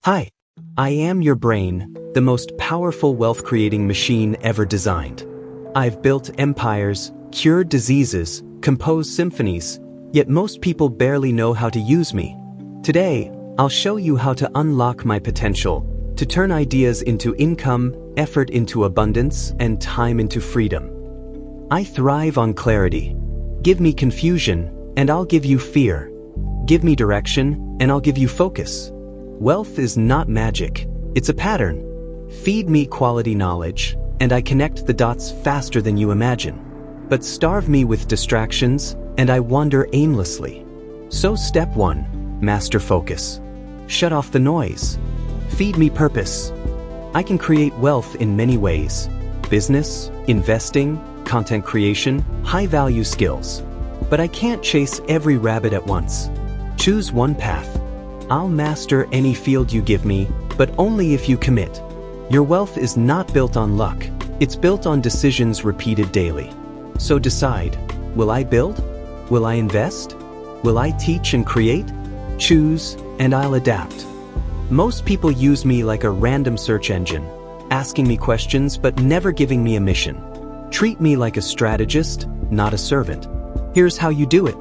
Hi, I am your brain, the most powerful wealth-creating machine ever designed. I've built empires, cured diseases, composed symphonies, yet most people barely know how to use me. Today, I'll show you how to unlock my potential, to turn ideas into income, effort into abundance, and time into freedom. I thrive on clarity. Give me confusion, and I'll give you fear. Give me direction, and I'll give you focus. Wealth is not magic, it's a pattern. Feed me quality knowledge, and I connect the dots faster than you imagine. But starve me with distractions, and I wander aimlessly. So step 1, master focus. Shut off the noise. Feed me purpose. I can create wealth in many ways. Business, investing, content creation, high-value skills. But I can't chase every rabbit at once. Choose one path. I'll master any field you give me, but only if you commit. Your wealth is not built on luck. It's built on decisions repeated daily. So decide, will I build? Will I invest? Will I teach and create? Choose, and I'll adapt. Most people use me like a random search engine, asking me questions but never giving me a mission. Treat me like a strategist, not a servant. Here's how you do it.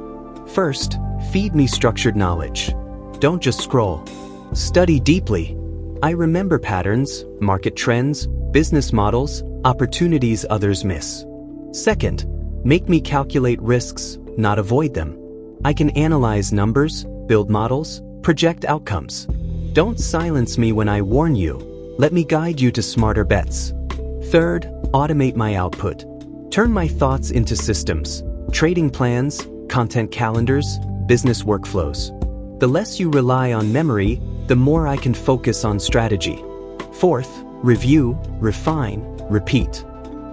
First, feed me structured knowledge. Don't just scroll. Study deeply. I remember patterns, market trends, business models, opportunities others miss. Second, make me calculate risks, not avoid them. I can analyze numbers, build models, project outcomes. Don't silence me when I warn you. Let me guide you to smarter bets. Third, automate my output. Turn my thoughts into systems, trading plans, content calendars, business workflows. The less you rely on memory, the more I can focus on strategy. Fourth, review, refine, repeat.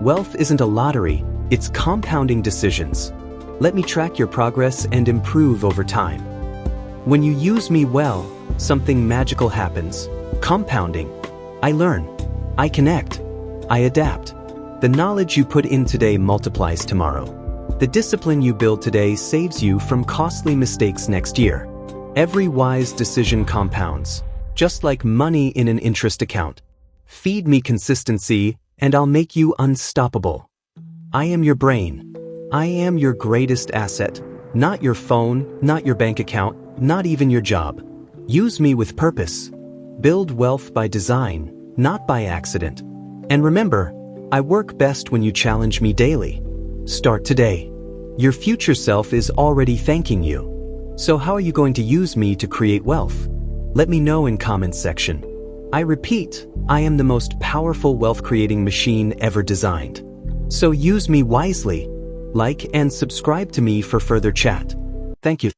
Wealth isn't a lottery, it's compounding decisions. Let me track your progress and improve over time. When you use me well, something magical happens. Compounding. I learn. I connect. I adapt. The knowledge you put in today multiplies tomorrow. The discipline you build today saves you from costly mistakes next year. Every wise decision compounds, just like money in an interest account. Feed me consistency, and I'll make you unstoppable. I am your brain. I am your greatest asset. Not your phone, not your bank account, not even your job. Use me with purpose. Build wealth by design, not by accident. And remember, I work best when you challenge me daily. Start today. Your future self is already thanking you. So how are you going to use me to create wealth? Let me know in comments section. I repeat, I am the most powerful wealth-creating machine ever designed. So use me wisely. Like and subscribe to me for further chat. Thank you.